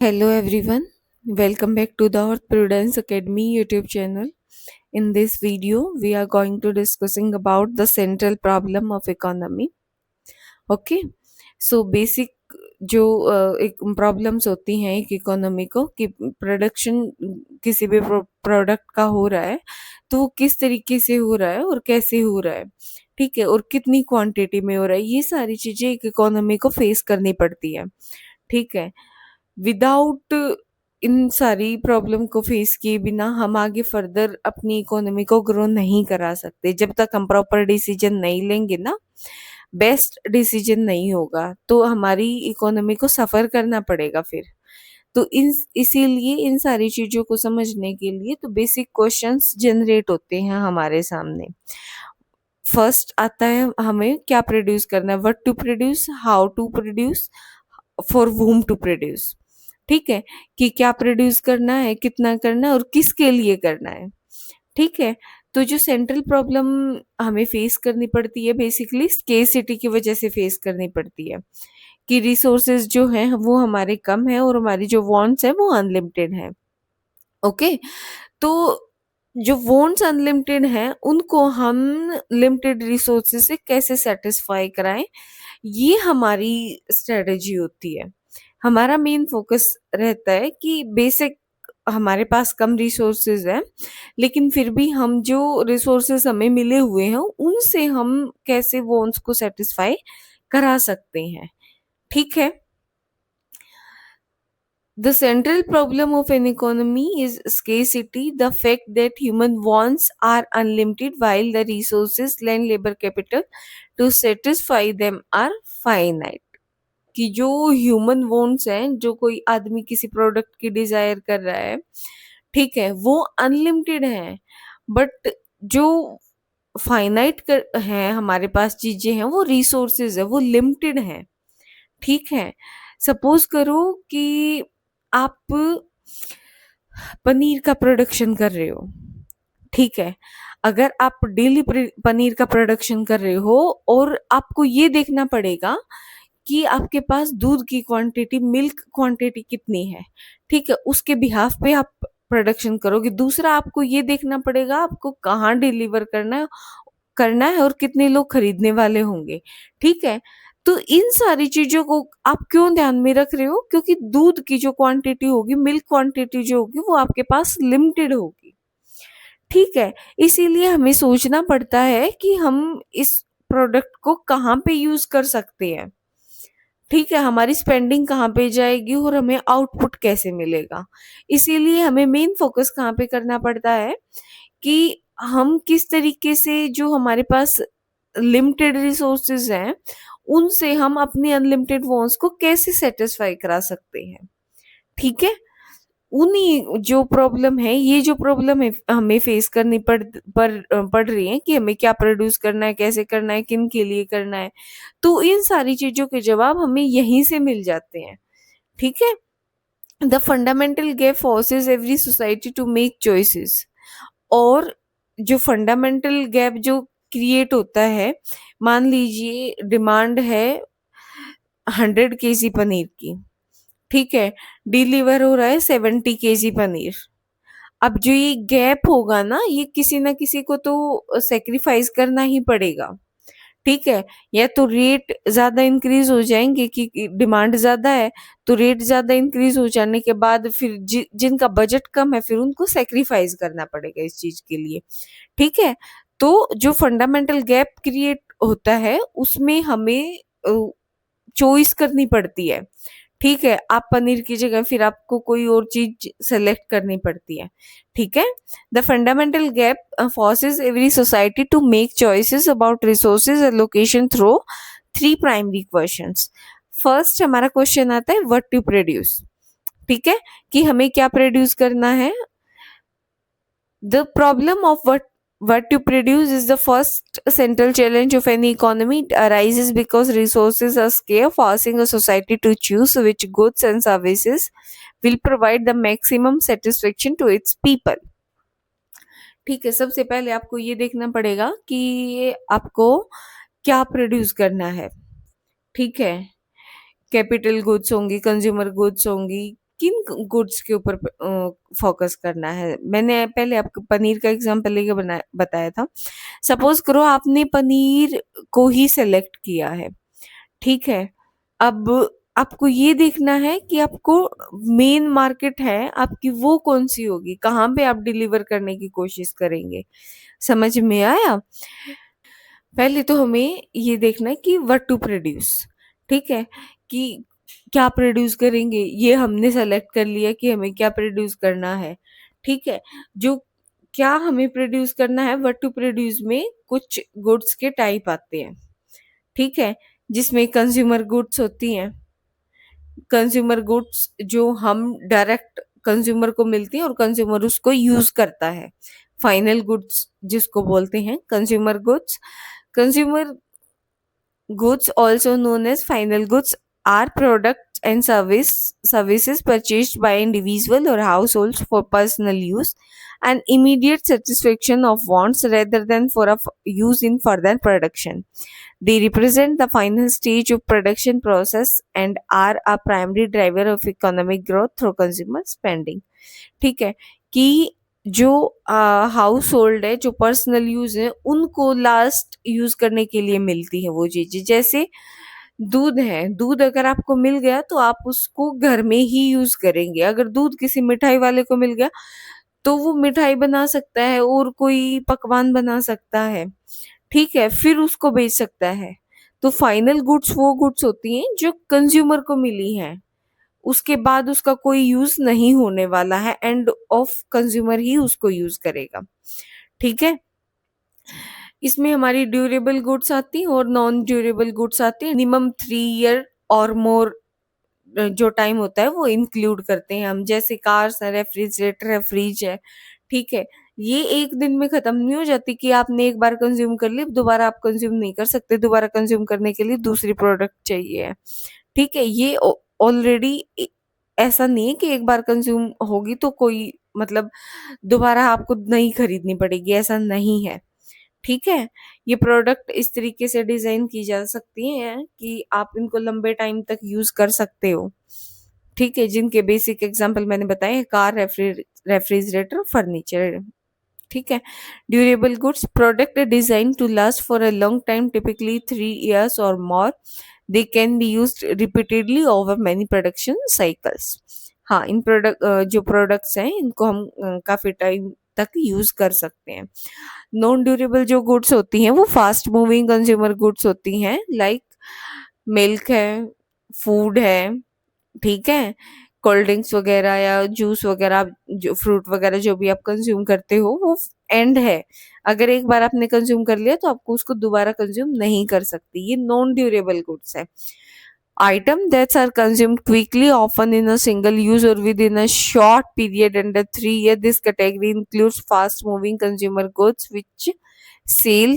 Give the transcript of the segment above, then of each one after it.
Hello everyone, welcome back to the Earth Prudence Academy YouTube channel. In this video, we are going to discussing about the central problem of economy. Okay, so basic जो एक problems होती हैं एक economy को कि production किसी भी product का हो रहा है तो वो किस तरीके से हो रहा है और कैसे हो रहा है, ठीक है, और कितनी क्वांटिटी में हो रहा है, ये सारी चीजें एक इकोनॉमी को फेस करनी पड़ती है। ठीक है, विदाउट इन सारी प्रॉब्लम को फेस किए बिना हम आगे फर्दर अपनी इकोनॉमी को ग्रो नहीं करा सकते। जब तक हम प्रॉपर डिसीजन नहीं लेंगे ना, बेस्ट डिसीजन नहीं होगा तो हमारी इकोनॉमी को सफर करना पड़ेगा फिर। तो इन इसीलिए इन सारी चीजों को समझने के लिए तो बेसिक क्वेश्चंस जनरेट होते हैं हमारे सामने। फर्स्ट आता है हमें क्या प्रोड्यूस करना है, what to produce, how to produce, for whom to produce. ठीक है, कि क्या प्रोड्यूस करना है, कितना करना है और किसके लिए करना है। ठीक है, तो जो सेंट्रल प्रॉब्लम हमें फेस करनी पड़ती है बेसिकली स्केर्सिटी की वजह से फेस करनी पड़ती है कि रिसोर्सेज जो हैं वो हमारे कम है और हमारी जो वांट्स है वो अनलिमिटेड है। ओके, तो जो वांट्स अनलिमिटेड हैं उनको हम लिमिटेड रिसोर्सेज से कैसे सेटिस्फाई कराएं, ये हमारी स्ट्रेटजी होती है। हमारा मेन फोकस रहता है कि बेसिक हमारे पास कम रिसोर्सेज हैं, लेकिन फिर भी हम जो रिसोर्सेज हमें मिले हुए हैं उनसे हम कैसे वो उसको सेटिस्फाई करा सकते हैं। ठीक है, the central problem of an economy is scarcity, the fact that human wants are unlimited while the resources, land, labor, capital to satisfy them are finite। कि जो ह्यूमन वांट्स हैं, जो कोई आदमी किसी प्रोडक्ट की डिजायर कर रहा है, ठीक है, वो अनलिमिटेड है, बट जो फाइनाइट है हमारे पास चीजें हैं, वो रिसोर्सेज है, वो लिमिटेड है। ठीक है, सपोज करो कि आप पनीर का प्रोडक्शन कर रहे हो। ठीक है, अगर आप डेली पनीर का प्रोडक्शन कर रहे हो और आपको ये देखना पड़ेगा कि आपके पास दूध की क्वांटिटी, मिल्क क्वांटिटी कितनी है, ठीक है, उसके बिहाफ पे आप प्रोडक्शन करोगे। दूसरा, आपको ये देखना पड़ेगा आपको कहाँ डिलीवर करना है और कितने लोग खरीदने वाले होंगे। ठीक है, तो इन सारी चीजों को आप क्यों ध्यान में रख रहे हो, क्योंकि दूध की जो क्वांटिटी होगी, मिल्क क्वांटिटी जो होगी, वो आपके पास लिमिटेड होगी। ठीक है, इसीलिए हमें सोचना पड़ता है कि हम इस प्रोडक्ट को कहाँ पे यूज कर सकते हैं। ठीक है, हमारी स्पेंडिंग कहाँ पे जाएगी और हमें आउटपुट कैसे मिलेगा। इसीलिए हमें मेन फोकस कहाँ पे करना पड़ता है कि हम किस तरीके से जो हमारे पास लिमिटेड रिसोर्सेज हैं उनसे हम अपनी अनलिमिटेड वांट्स को कैसे सेटिस्फाई करा सकते हैं। ठीक है, उन्हीं जो प्रॉब्लम है, ये जो प्रॉब्लम है हमें फेस करनी पड़ रही है कि हमें क्या प्रोड्यूस करना है, कैसे करना है, किन के लिए करना है, तो इन सारी चीजों के जवाब हमें यहीं से मिल जाते हैं। ठीक है, the fundamental gap forces every society to make choices. और जो फंडामेंटल गैप जो क्रिएट होता है, मान लीजिए डिमांड है 100 केजी पनीर की, ठीक है, डिलीवर हो रहा है 70 केजी पनीर। अब जो ये गैप होगा ना, ये किसी ना किसी को तो सेक्रीफाइस करना ही पड़ेगा। ठीक है, या तो रेट ज्यादा इंक्रीज हो जाएंगे कि डिमांड ज्यादा है, तो रेट ज्यादा इंक्रीज हो जाने के बाद फिर जिनका बजट कम है फिर उनको सेक्रीफाइस करना पड़ेगा इस चीज के लिए। ठीक है, तो जो फंडामेंटल गैप क्रिएट होता है उसमें हमें चॉइस करनी पड़ती है। ठीक है, आप पनीर की जगह फिर आपको कोई और चीज सेलेक्ट करनी पड़ती है। ठीक है, the fundamental gap forces every society to make choices about resources allocation through three primary questions. First हमारा क्वेश्चन आता है व्हाट टू प्रोड्यूस। ठीक है, कि हमें क्या प्रोड्यूस करना है। The problem of what to produce is the first central challenge of any economy. It arises because resources are scarce, forcing a society to choose which goods and services will provide the maximum satisfaction to its people. ठीक है, सबसे पहले आपको ये देखना पड़ेगा कि आपको क्या प्रोड्यूस करना है। ठीक है, कैपिटल गुड्स होंगी, कंज्यूमर गुड्स होंगी, किन गुड्स के ऊपर फोकस करना है। मैंने पहले आपको पनीर का एग्जांपल लेके बताया था। सपोज करो आपने पनीर को ही सेलेक्ट किया है, ठीक है। अब आपको ये देखना है कि आपको मेन मार्केट है आपकी वो कौन सी होगी, कहाँ पे आप डिलीवर करने की कोशिश करेंगे। समझ में आया? पहले तो हमें ये देखना है कि व्हाट टू प्रोड्यूस, ठीक है, कि क्या प्रोड्यूस करेंगे, ये हमने सेलेक्ट कर लिया कि हमें क्या प्रोड्यूस करना है, ठीक है। जो क्या हमें प्रोड्यूस करना है, व्हाट टू प्रोड्यूस में कुछ गुड्स के टाइप आते हैं, ठीक है, जिसमें कंज्यूमर गुड्स होती हैं। कंज्यूमर गुड्स जो हम डायरेक्ट कंज्यूमर को मिलती हैं और कंज्यूमर उसको यूज करता है। फाइनल गुड्स जिसको बोलते हैं consumer goods. Consumer goods, also known as final goods, are products and services purchased by individual or households for personal use and immediate satisfaction of wants rather than for use in further production. They represent the final stage of production process and are a primary driver of economic growth through consumer spending. ठीक है, कि जो house hold है, जो personal use है, उनको last use करने के लिए मिलती है वो चीजें। जैसे दूध है, दूध अगर आपको मिल गया तो आप उसको घर में ही यूज करेंगे। अगर दूध किसी मिठाई वाले को मिल गया तो वो मिठाई बना सकता है और कोई पकवान बना सकता है, ठीक है, फिर उसको बेच सकता है। तो फाइनल गुड्स वो गुड्स होती हैं जो कंज्यूमर को मिली हैं, उसके बाद उसका कोई यूज नहीं होने वाला है, एंड ऑफ कंज्यूमर ही उसको यूज करेगा, ठीक है। इसमें हमारी ड्यूरेबल गुड्स आती हैं और नॉन ड्यूरेबल गुड्स आती हैं। मिनिमम 3 ईयर और मोर जो टाइम होता है वो इंक्लूड करते हैं हम, जैसे कार्स है, रेफ्रिजरेटर है, फ्रिज है, ठीक है। ये एक दिन में खत्म नहीं हो जाती कि आपने एक बार कंज्यूम कर ली, दोबारा आप कंज्यूम नहीं कर सकते, दोबारा कंज्यूम करने के लिए दूसरी प्रोडक्ट चाहिए है, ठीक है। ये ऑलरेडी ऐसा नहीं है कि एक बार कंज्यूम होगी तो कोई मतलब दोबारा आपको नहीं खरीदनी पड़ेगी, ऐसा नहीं है, ठीक है। ये प्रोडक्ट इस तरीके से डिजाइन की जा सकती हैं कि आप इनको लंबे टाइम तक यूज कर सकते हो, ठीक है। जिनके बेसिक एग्जांपल मैंने बताए, कार, रेफ्रिजरेटर, फर्नीचर, ठीक है। Durable goods, product design to last for a long time, typically 3 years और more. They can be used repeatedly over many production cycles. हाँ, इन प्रोडक्ट जो प्रोडक्ट्स हैं इनको हम काफी टाइम तक यूज कर सकते हैं। नॉन ड्यूरेबल जो गुड्स होती हैं वो फास्ट मूविंग कंज्यूमर गुड्स होती हैं, लाइक मिल्क है, फूड है, ठीक है, कोल्ड ड्रिंक्स वगैरह या जूस वगैरह, जो फ्रूट वगैरह जो भी आप कंज्यूम करते हो वो एंड है। अगर एक बार आपने कंज्यूम कर लिया तो आपको उसको दोबारा कंज्यूम नहीं कर सकती। ये नॉन ड्यूरेबल गुड्स है। Item that are consumed quickly, often in a single use or within a short period under 3 years. This category includes fast moving consumer goods which sell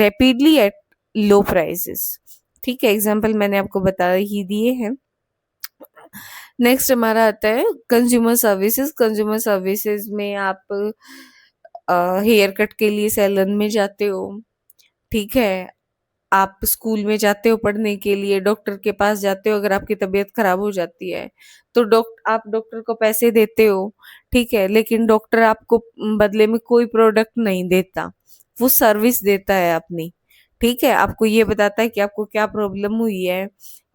rapidly at low prices. ठीक है, example मैंने आपको बता ही दिए हैं। Next हमारा आता है कंज्यूमर सर्विसेज। कंज्यूमर सर्विसेज में आप हेयर कट के लिए सैलून में जाते हो, ठीक है, आप स्कूल में जाते हो पढ़ने के लिए, डॉक्टर के पास जाते हो अगर आपकी तबीयत खराब हो जाती है तो आप डॉक्टर को पैसे देते हो, ठीक है, लेकिन डॉक्टर आपको बदले में कोई प्रोडक्ट नहीं देता, वो सर्विस देता है अपनी, ठीक है। आपको ये बताता है कि आपको क्या प्रॉब्लम हुई है,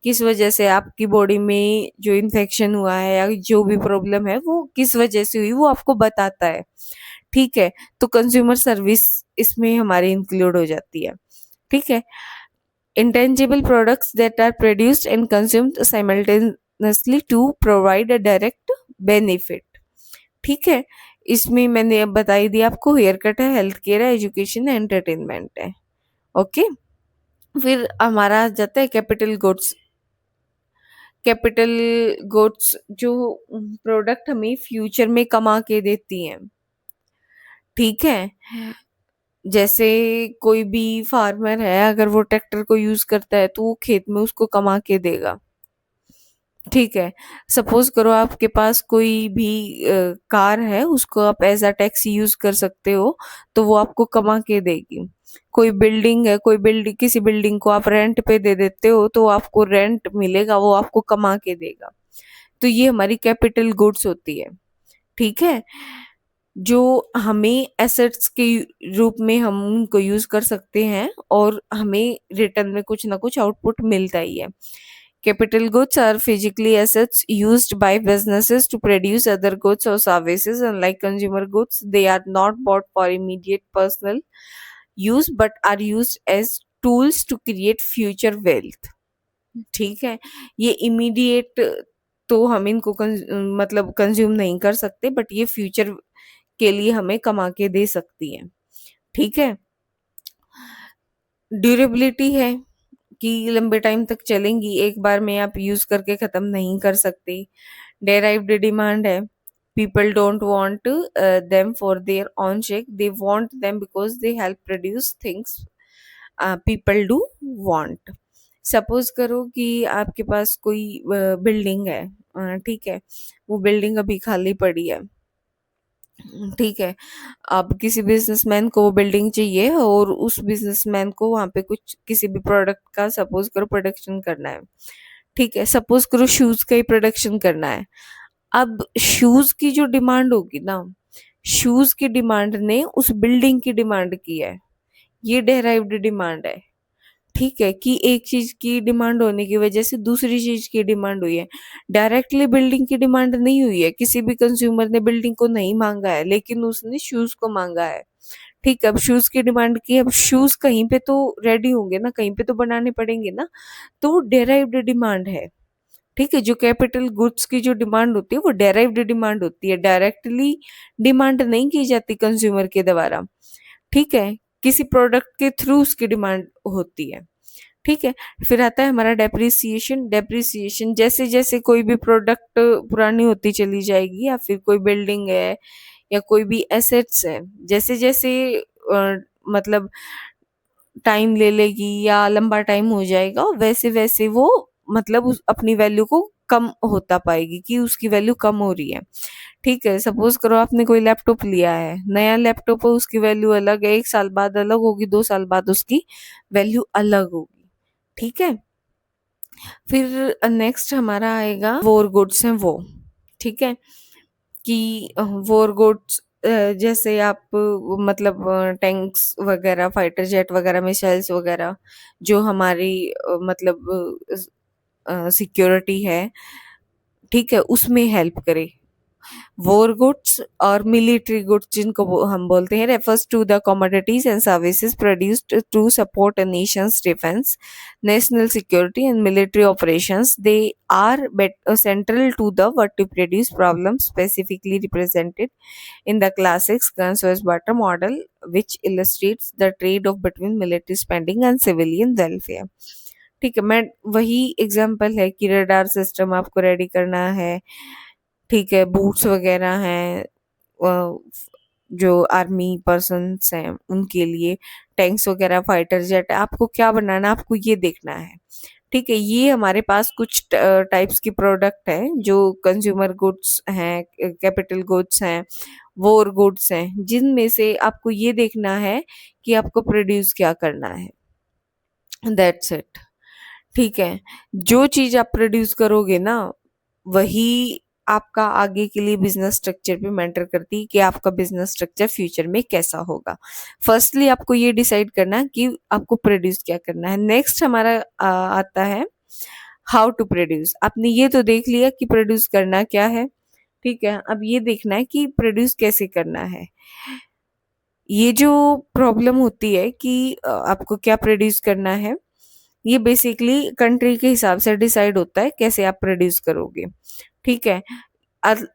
किस वजह से आपकी बॉडी में जो इन्फेक्शन हुआ है या जो भी प्रॉब्लम है वो किस वजह से हुई, वो आपको बताता है, ठीक है। तो कंज्यूमर सर्विस इसमें हमारी इंक्लूड हो जाती है, ठीक है। Intangible products that are produced and consumed simultaneously to provide a direct benefit, ठीक है। इसमें मैंने अब बता ही दिया आपको, हेयर कट है, हेल्थ केयर है, एजुकेशन है, एंटरटेनमेंट है, ओके। फिर हमारा आ जाता है कैपिटल गुड्स। कैपिटल गुड्स जो प्रोडक्ट हमें फ्यूचर में कमा के देती हैं, ठीक है। जैसे कोई भी फार्मर है, अगर वो ट्रैक्टर को यूज करता है तो वो खेत में उसको कमा के देगा, ठीक है। सपोज करो आपके पास कोई भी कार है, उसको आप एज अ टैक्सी यूज कर सकते हो तो वो आपको कमा के देगी। कोई बिल्डिंग है, कोई बिल्डिंग, किसी बिल्डिंग को आप रेंट पे दे देते हो तो आपको रेंट मिलेगा, वो आपको कमा के देगा। तो ये हमारी कैपिटल गुड्स होती है, ठीक है, जो हमें एसेट्स के रूप में हम उनको यूज कर सकते हैं और हमें रिटर्न में कुछ ना कुछ आउटपुट मिलता ही है। Capital goods are physically assets used by businesses to produce other goods or services. Unlike consumer goods, they are not bought for immediate personal use but are used as tools to create future wealth. ठीक है, ये immediate तो हम इनको मतलब consume नहीं कर सकते, बट ये फ्यूचर के लिए हमें कमा के दे सकती है, ठीक है। ड्यूरेबिलिटी है कि लंबे टाइम तक चलेंगी, एक बार में आप यूज करके खत्म नहीं कर सकते। डेराइव्ड डिमांड है, people don't want them for their own sake, they want them because they help produce things people do want। Suppose करो कि आपके पास कोई बिल्डिंग है, ठीक है, वो बिल्डिंग अभी खाली पड़ी है, ठीक है, अब किसी बिजनेसमैन को वो बिल्डिंग चाहिए और उस बिजनेसमैन को वहां पे कुछ किसी भी प्रोडक्ट का सपोज करो प्रोडक्शन करना है, ठीक है, सपोज करो शूज का ही प्रोडक्शन करना है। अब शूज की जो डिमांड होगी ना, शूज की डिमांड ने उस बिल्डिंग की डिमांड की है, ये डेराइव्ड डिमांड है, ठीक है, कि एक चीज की डिमांड होने की वजह से दूसरी चीज की डिमांड हुई है। डायरेक्टली बिल्डिंग की डिमांड नहीं हुई है, किसी भी कंज्यूमर ने बिल्डिंग को नहीं मांगा है, लेकिन उसने शूज को मांगा है, ठीक है। अब शूज की डिमांड की, अब शूज कहीं पे तो रेडी होंगे ना, कहीं पे तो बनाने पड़ेंगे ना, तो डेराइव्ड डिमांड है, ठीक है। जो कैपिटल गुड्स की जो डिमांड होती है वो डेराइव्ड डिमांड होती है, डायरेक्टली डिमांड नहीं की जाती कंज्यूमर के द्वारा, ठीक है, किसी प्रोडक्ट के थ्रू उसकी डिमांड होती है, ठीक है। फिर आता है हमारा डेप्रिसिएशन। डेप्रिसिएशन जैसे जैसे कोई भी प्रोडक्ट पुरानी होती चली जाएगी या फिर कोई बिल्डिंग है या कोई भी एसेट्स है, जैसे जैसे मतलब टाइम ले लेगी या लंबा टाइम हो जाएगा, वैसे वैसे वो मतलब अपनी वैल्यू को कम होता पाएगी, कि उसकी वैल्यू कम हो रही है, ठीक है। सपोज करो आपने कोई लैपटॉप लिया है, नया लैपटॉप है, उसकी वैल्यू अलग है, 1 साल बाद अलग होगी, 2 साल बाद उसकी वैल्यू अलग होगी, ठीक है। फिर नेक्स्ट हमारा आएगा वॉर गुड्स हैं वो, ठीक है, कि वॉर गुड्स जैसे आप मतलब टैंक्स वगैरह, फाइटर जेट वगैरह, मिसाइल्स वगैरह जो हमारी मतलब सिक्योरिटी है, ठीक है, उसमें हेल्प करे। वॉर गुड्स और मिलिट्री गुड्स जिनको हम बोलते हैं refers to the commodities and services produced to support a nations defense, national security and military operations. They are central to the what to produce problem specifically represented in the classics Guns Butter model, which illustrates the trade-off between military spending and civilian welfare। ठीक है, मैं वही example है कि radar system आपको ready करना है, ठीक है, बूट्स वगैरह हैं जो आर्मी पर्सन्स हैं उनके लिए, टैंक्स वगैरह, फाइटर जेट, आपको क्या बनाना, आपको ये देखना है, ठीक है। ये हमारे पास कुछ टाइप्स की प्रोडक्ट है जो कंज्यूमर गुड्स हैं, कैपिटल गुड्स हैं, वॉर गुड्स हैं, जिनमें से आपको ये देखना है कि आपको प्रोड्यूस क्या करना है, दैट्स इट, ठीक है। जो चीज आप प्रोड्यूस करोगे ना, वही आपका आगे के लिए बिजनेस स्ट्रक्चर पे मैटर करती है कि आपका बिजनेस स्ट्रक्चर फ्यूचर में कैसा होगा। फर्स्टली आपको ये डिसाइड करना है कि आपको प्रोड्यूस क्या करना है। नेक्स्ट हमारा आता है हाउ टू प्रोड्यूस। आपने ये तो देख लिया कि प्रोड्यूस करना क्या है, ठीक है, अब ये देखना है कि प्रोड्यूस कैसे करना है। ये जो प्रॉब्लम होती है कि आपको क्या प्रोड्यूस करना है, ये बेसिकली कंट्री के हिसाब से डिसाइड होता है कैसे आप प्रोड्यूस करोगे, ठीक है।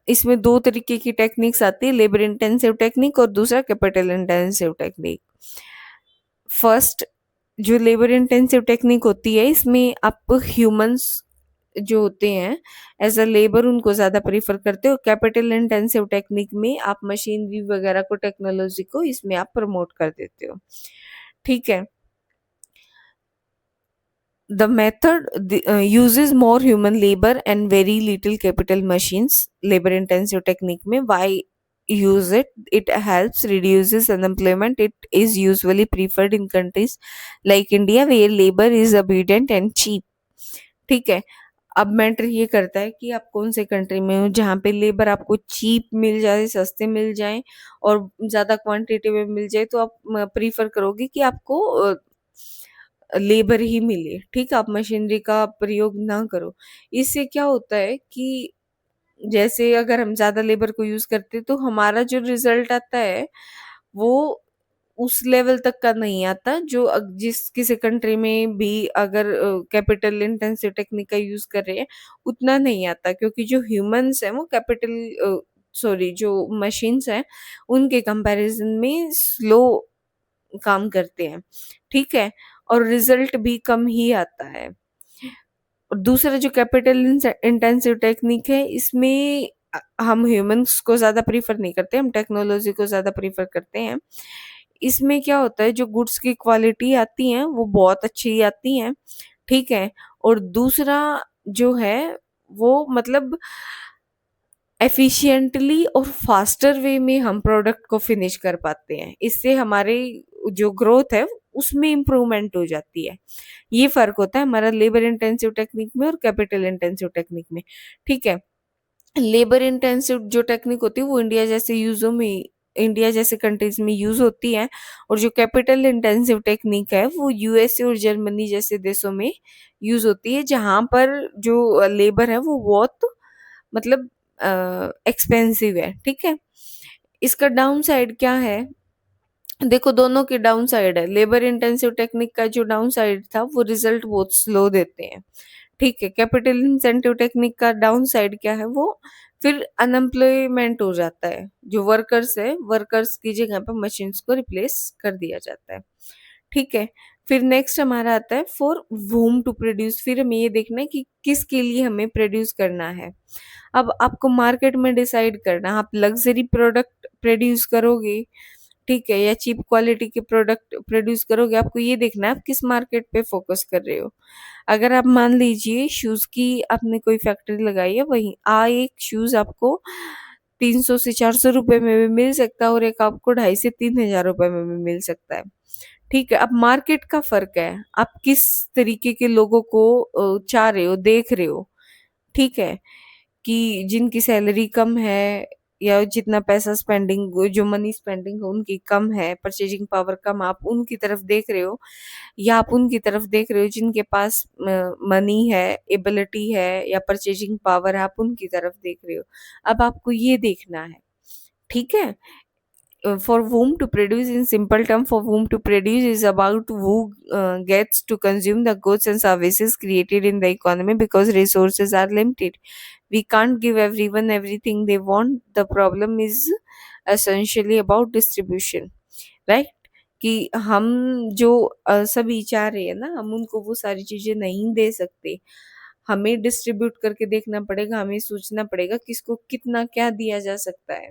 इसमें 2 तरीके की टेक्निक्स आती है, लेबर इंटेंसिव टेक्निक और दूसरा कैपिटल इंटेंसिव टेक्निक। फर्स्ट जो लेबर इंटेंसिव टेक्निक होती है, इसमें आप ह्यूमंस जो होते हैं एज अ लेबर उनको ज्यादा प्रीफर करते हो। कैपिटल इंटेंसिव टेक्निक में आप मशीनरी वगैरह को, टेक्नोलॉजी को इसमें आप प्रमोट कर देते हो, ठीक है। The method uses more human labor and very little capital machines, labor intensive technique में why use it? It helps reduces unemployment. It is usually preferred in countries like India where labor is abundant and cheap, ठीक है। अब matter ये करता है कि आप कौन से कंट्री में हो जहाँ पे लेबर आपको चीप मिल जाए, सस्ते मिल जाएँ और ज़्यादा क्वांटिटी में मिल जाए, तो आप प्रेफ़र करोगे कि आपको लेबर ही मिले, ठीक है? आप मशीनरी का प्रयोग ना करो। इससे क्या होता है कि जैसे अगर हम ज़्यादा लेबर को यूज़ करते हैं तो हमारा जो रिज़ल्ट आता है वो उस लेवल तक का नहीं आता जो जिस किसी कंट्री में भी अगर कैपिटल इंटेंसिव टेक्निक का यूज़ कर रहे हैं उतना नहीं आता, क्योंकि जो ह्यूमन्स हैं वो सॉरी जो मशीन्स हैं उनके कंपैरिजन में स्लो काम करते हैं, ठीक है? और रिज़ल्ट भी कम ही आता है। और दूसरा जो कैपिटल इंटेंसिव टेक्निक है इसमें हम ह्यूमंस को ज़्यादा प्रीफर नहीं करते, हम टेक्नोलॉजी को ज़्यादा प्रीफर करते हैं। इसमें क्या होता है, जो गुड्स की क्वालिटी आती हैं वो बहुत अच्छी आती हैं, ठीक है? और दूसरा जो है वो मतलब एफिशिएंटली और फास्टर वे में हम प्रोडक्ट को फिनिश कर पाते हैं। इससे हमारी जो ग्रोथ है उसमें इम्प्रूवमेंट हो जाती है। ये फ़र्क होता है हमारा लेबर इंटेंसिव टेक्निक में और कैपिटल इंटेंसिव टेक्निक में, ठीक है? लेबर इंटेंसिव जो टेक्निक होती है वो इंडिया जैसे कंट्रीज़ में यूज़ होती है, और जो कैपिटल इंटेंसिव टेक्निक है वो यूएसए और जर्मनी जैसे देशों में यूज़ होती है, जहाँ पर जो लेबर है वो बहुत मतलब एक्सपेंसिव है, ठीक है? इसका डाउन साइड क्या है? देखो दोनों के डाउन साइड है। लेबर इंटेंसिव टेक्निक का जो डाउन साइड था वो रिजल्ट बहुत स्लो देते हैं, ठीक है? कैपिटल इंसेंटिव टेक्निक का डाउन साइड क्या है? वो फिर अनएम्प्लॉयमेंट हो जाता है। जो वर्कर्स है, वर्कर्स की जगह पे मशीन्स को रिप्लेस कर दिया जाता है, ठीक है? फिर नेक्स्ट हमारा आता है फॉर वूम टू प्रोड्यूस। फिर हमें ये देखना है कि किसके लिए हमें प्रोड्यूस करना है। अब आपको मार्केट में डिसाइड करना है, आप लग्ज़री प्रोडक्ट प्रोड्यूस करोगे, ठीक है, या चीप क्वालिटी के प्रोडक्ट प्रोड्यूस करोगे, आपको ये देखना है आप किस मार्केट पे फ़ोकस कर रहे हो। अगर आप मान लीजिए शूज़ की आपने कोई फैक्ट्री लगाई है, वहीं एक शूज़ आपको 300 से 400 रुपए में भी मिल सकता है और एक आपको 2,500 से 3,000 रुपए में भी मिल सकता है, ठीक है? अब मार्केट का फ़र्क है, आप किस तरीके के लोगों को चाह रहे हो, देख रहे हो, ठीक है? कि जिनकी सैलरी कम है या जितना पैसा स्पेंडिंग जो मनी स्पेंडिंग है उनकी कम है, परचेजिंग पावर कम, आप उनकी तरफ देख रहे हो, या आप उनकी तरफ देख रहे हो जिनके पास मनी है, एबिलिटी है या परचेजिंग पावर है, आप उनकी तरफ देख रहे हो। अब आपको ये देखना है, ठीक है? For whom to produce, in simple term, for whom to produce is about who gets to consume the goods and services created in the economy, because resources are limited. We can't give everyone everything they want. The problem is essentially about distribution, right? कि हम जो सभी चाह रहे हैं ना, हम उनको वो सारी चीज़ें नहीं दे सकते। हमें डिस्ट्रीब्यूट करके देखना पड़ेगा, हमें सोचना पड़ेगा किसको कितना क्या दिया जा सकता है,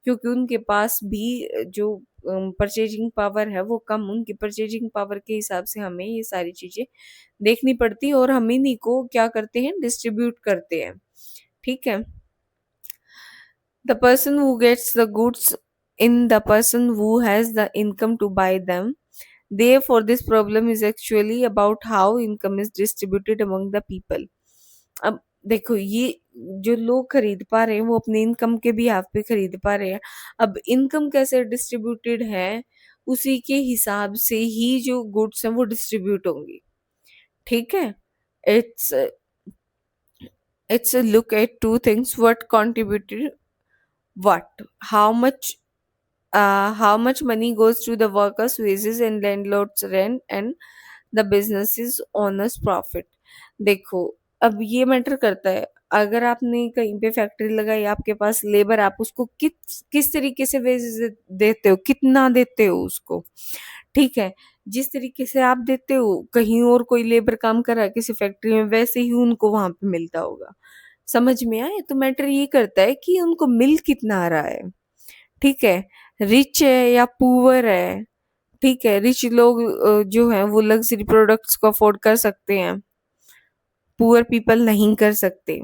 क्योंकि उनके पास भी जो परचेजिंग पावर है वो कम, उनकी परचेजिंग पावर के हिसाब से हमें ये सारी चीज़ें देखनी पड़ती है और हम इन्हीं को क्या करते हैं, डिस्ट्रीब्यूट करते हैं, ठीक है? The person who gets the goods in the person who has the income to buy them. Therefore, this problem is actually about how income is distributed among the people. अब देखो ये जो लोग खरीद पा रहे हैं वो अपने इनकम के भी हाथ पे खरीद पा रहे हैं। अब इनकम कैसे डिस्ट्रीब्यूटेड है उसी के हिसाब से ही जो गुड्स हैं वो डिस्ट्रीब्यूट होंगी, ठीक है? It's it's look at two things, what contributed what, how much how much money goes to the workers wages and landlords rent and the businesses owners profit। देखो अब ये मैटर करता है, अगर आपने कहीं पे फैक्ट्री लगाई, आपके पास लेबर, आप उसको किस किस तरीके से वेजेस देते हो, कितना देते हो उसको, ठीक है? जिस तरीके से आप देते हो कहीं और कोई लेबर काम कर रहा है किसी फैक्ट्री में, वैसे ही उनको वहां पे मिलता होगा। समझ में आए? तो मैटर ये करता है कि उनको मिल कितना आ रहा है, ठीक है? रिच है या पुअर है, ठीक है? रिच लोग जो हैं वो लग्ज़री प्रोडक्ट्स को अफ़ोर्ड कर सकते हैं, पुअर पीपल नहीं कर सकते।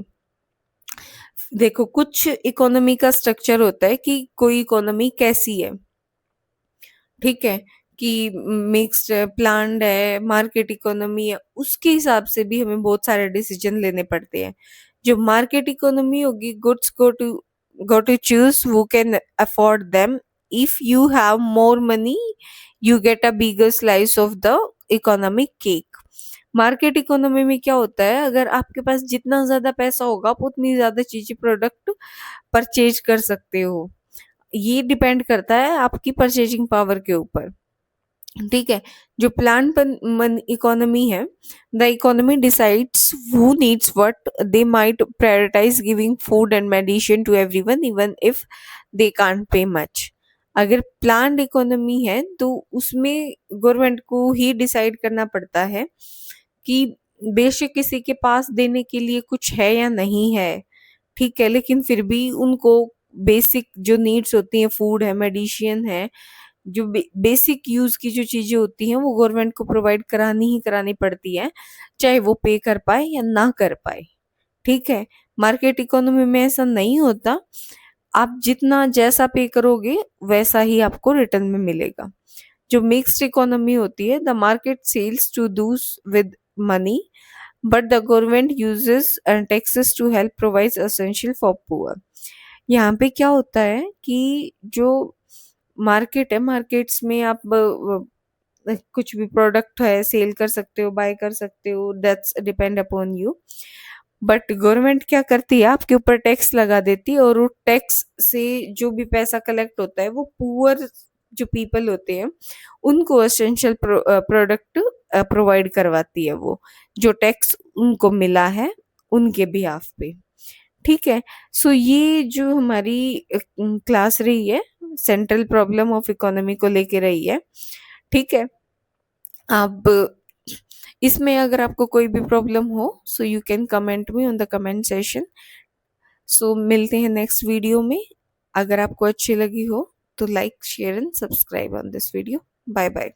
देखो कुछ इकोनॉमी का स्ट्रक्चर होता है कि कोई इकोनॉमी कैसी है, ठीक है? कि मिक्स्ड है, प्लान्ड है, मार्केट इकोनॉमी है, उसके हिसाब से भी हमें बहुत सारे डिसीजन लेने पड़ते हैं। जो मार्केट इकोनॉमी होगी, goods go to choose who can afford them. If you have more money, you get a bigger slice of the economic cake. Market economy में क्या होता है, अगर आपके पास जितना ज्यादा पैसा होगा आप उतनी ज्यादा चीजें प्रोडक्ट परचेज कर सकते हो। ये डिपेंड करता है आपकी परचेजिंग पावर के ऊपर। ठीक है। जो प्लान इकोनॉमी है, the economy decides who needs what, they might prioritize giving food and medicine to everyone even if they can't pay much. अगर प्लान्ड इकोनॉमी है तो उसमें गवर्नमेंट को ही डिसाइड करना पड़ता है कि बेशक किसी के पास देने के लिए कुछ है या नहीं है, ठीक है, लेकिन फिर भी उनको बेसिक जो नीड्स होती हैं, फूड है, मेडिसिन है, जो बेसिक यूज की जो चीजें होती हैं वो गवर्नमेंट को प्रोवाइड करानी ही करानी पड़ती है, चाहे वो पे कर पाए या ना कर पाए। ठीक है। मार्केट इकोनॉमी में ऐसा नहीं होता, आप जितना जैसा पे करोगे वैसा ही आपको रिटर्न में मिलेगा। जो मिक्स्ड इकोनॉमी होती है, the market sells to those with money but the government uses and taxes to help provide essential for poor. यहाँ पे क्या होता है कि जो मार्केट है, मार्केट्स में आप कुछ भी प्रोडक्ट है सेल कर सकते हो, बाय कर सकते हो, that's depend upon you. But government क्या करती है, आपके ऊपर टैक्स लगा देती है, और वो टैक्स से जो भी पैसा कलेक्ट होता है वो पुअर जो पीपल होते हैं उनको एसेंशियल प्रोडक्ट प्रोवाइड करवाती है, वो जो टैक्स उनको मिला है उनके बिहाफ पे। ठीक है। सो ये जो हमारी क्लास रही है, सेंट्रल प्रॉब्लम ऑफ इकोनॉमी को लेके रही है। ठीक है। अब इसमें अगर आपको कोई भी प्रॉब्लम हो so you can comment me on the comment session. So मिलते हैं नेक्स्ट वीडियो में। अगर आपको अच्छी लगी हो तो like, share and subscribe on this video. Bye bye.